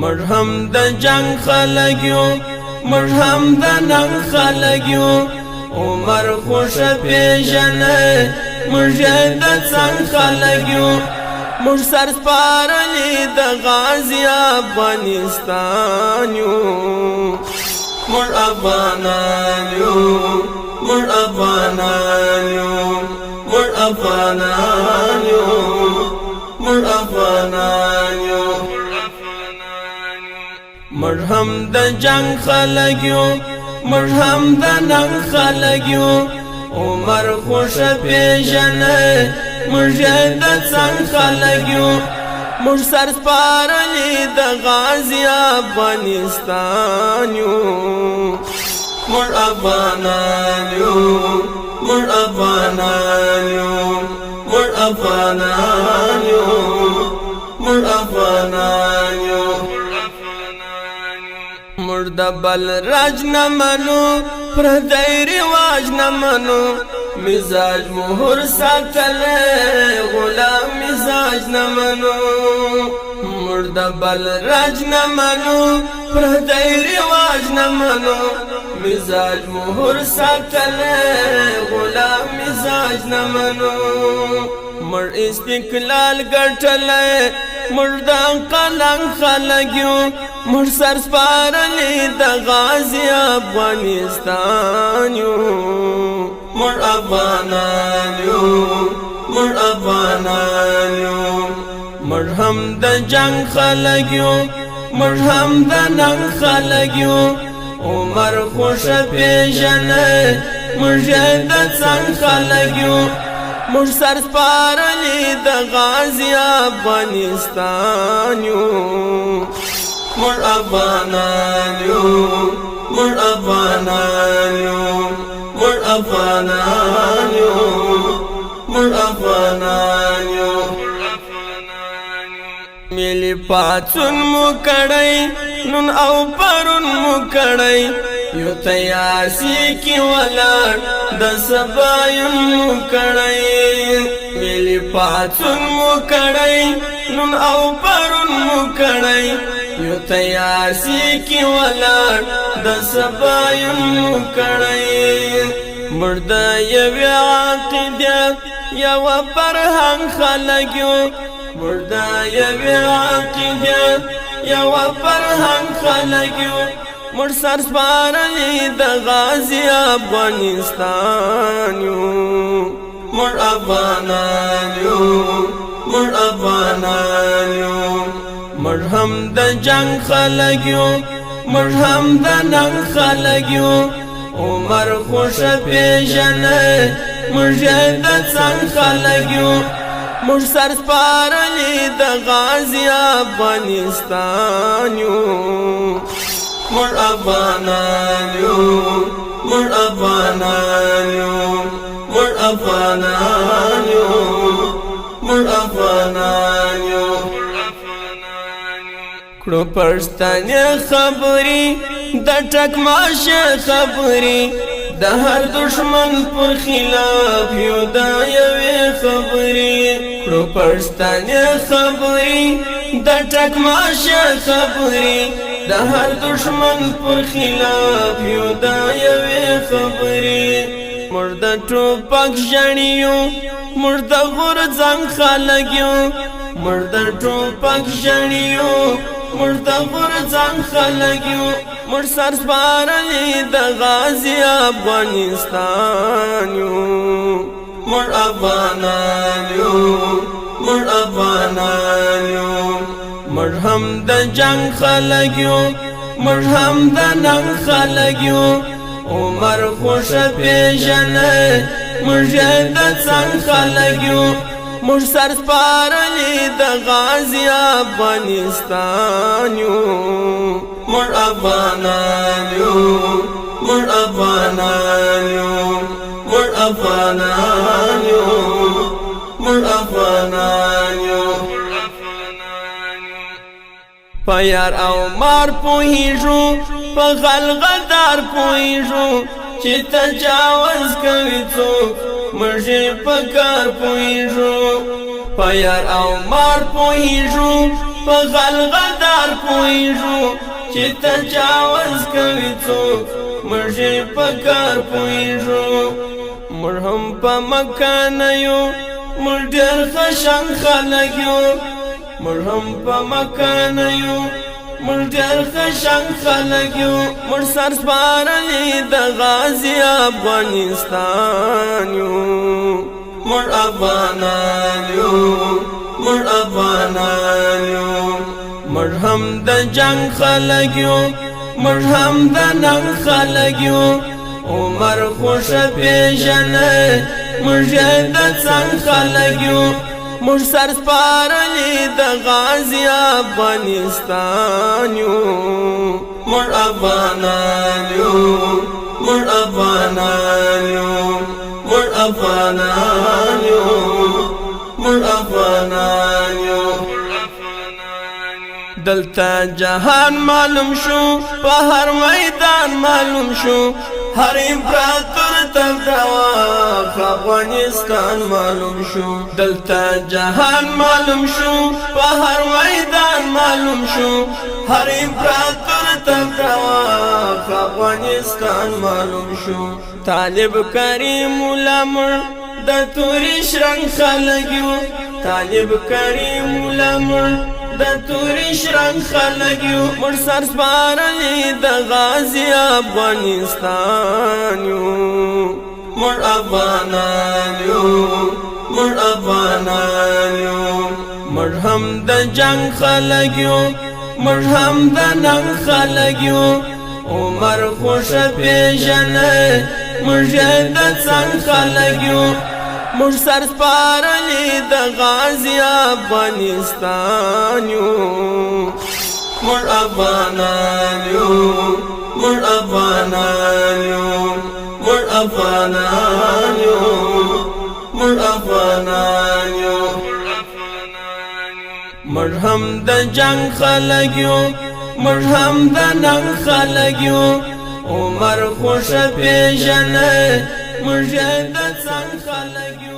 مرهم د جنگ خلګیو مرهم د ننګ خلګیو عمر خوش پیژنه مرجه د څنګ خلګیو مر سر سپارلی د غازی افغانستان یو مر افغانان یو مر افغانان یو مر افغانان یو مر افغانان یو مرهم د جنگ خلګیو مرهم د ننګ خلګیو عمر خوش پیژنه مرجه د څنګ خلګیو مر سر سپارلی د غازی افغانستان یو مر افغانان یو مر افغانان یو مر افغانان یو مر افغانان یو مرد بل راج نمانو پردی رواج نمانو مزاج مهر ساتل غلام مزاج نمانو مرد بل راج نمانو پردی رواج نمانو مزاج مهر ساتل غلام مزاج نمانو مر استقلال ګټل مرد قلنګ خلګیو مر سر سپارلی د غازی افغانستان یو مر افغانان یو مر افغانان یو مرهم د جنگ خلګیو مرهم د ننګ خلګیو عمر خوش پیژنه مرجه د څنګ خلګیو مر سر سپارلی د غازی افغانستان یو مر افغانان یو مر افغانان یو مر افغانان یو مر افغانان یو ملی پاتون مو کړی نن او پرون مو کړی یو تیاسی کی ولار د سبایون مو کړی ملی پاتون مو کړی نن او پرون مو کړی یو تیاسی کی ولار د سبایون مو کړی مرد یو عقیده یو فرهنګ خلګیو مرد یو عقیده یو فرهنګ خلګیو مر سر سپارلی د غازی افغانستان یو مر افغانان یو مر افغانان یو مرهم د جنگ خلګیو مرهم د ننګ خلګیو عمر خوش پیژنه مرجه د څنګ خلګیو مر سر سپارلی د غازی افغانستان یو مر افغانان یو مر افغانان یو مر افغانان یو مر افغانان یو کړو پښتنه خبري د ټکماش خبري د هر دشمن پر خلاف یو د یوې خبري کړو پښتنه خبري د ټکماش خبري د هر دشمن پر خلاف یو د یوې خبري مرد ټوپک ژړیو مرد غورځنګ خلګیو مرد ټوپک ژړیو مرد غورځنګ خلګیو مر سر سپارلی د غازی افغانستان یو مر افغانان یو مر افغانان یو مرهم د جنگ خلګیو مرهم د ننګ خلګیو عمر خوش پیژنه مرجه د څنګ خلګیو مر سر سپارلی د غازی افغانستان یو مر افغانان یو مر افغانان یو مر افغانان یو مر افغانان یو په یار او مار پوهیږو په غلغدار پوهیږو چې تجاوز کوي څوک مرجه په کار پوهیږو په یار او مار پوهیږو په غلغدار پوهیږو چې تجاوز کوي څوک موږ یې په کار پوهیږو موږ هم په مکان یو موږ ډېر خشن خلک یو موږ هم په مکان یو موږ ډېر خشن خلک یو موږ سر سپارلی د غازي افغانستان یو موږ افغانان یو موږ افغانان یو موږ هم د جنگ خلک یو موږ هم د ننګ خلک یو عمر خوش پیژنه موږ د څنګ خلک یو موږ سر سپارلی د غازي افغانستان یو موږ افغانان یو موږ افغانان یو موږ افغانان یو موږ افغانان یو دلتا جهان معلوم شو په هر میدان معلوم شو هر امپراتور تلتواف افغانستان معلوم شو دلتا جهان معلوم شو په هر میدان معلوم شو هر امپراتور تلتواف افغانستان معلوم شو طالب کریم علماء د توري شرنګ خلک یو طالب کریم علماء د توري شرنګ خلک یو موږ سر سپارلی د غازي افغانستان یو موږ افغانان یو موږ افغانان یو موږ هم د جنگ خلک یو موږ هم د ننګ خلک یو عمر خوش پیژنه موږ د څنګ خلک یو موږ سر سپارلی د غازي افغانستان یو موږ افغانان یو موږ افغانان یو موږ افغانان یو موږ افغانان یو موږ هم د جنگ خلک یو موږ هم د ننګ خلک یو عمر خوش پیژنه موږ د څنګ خلک یو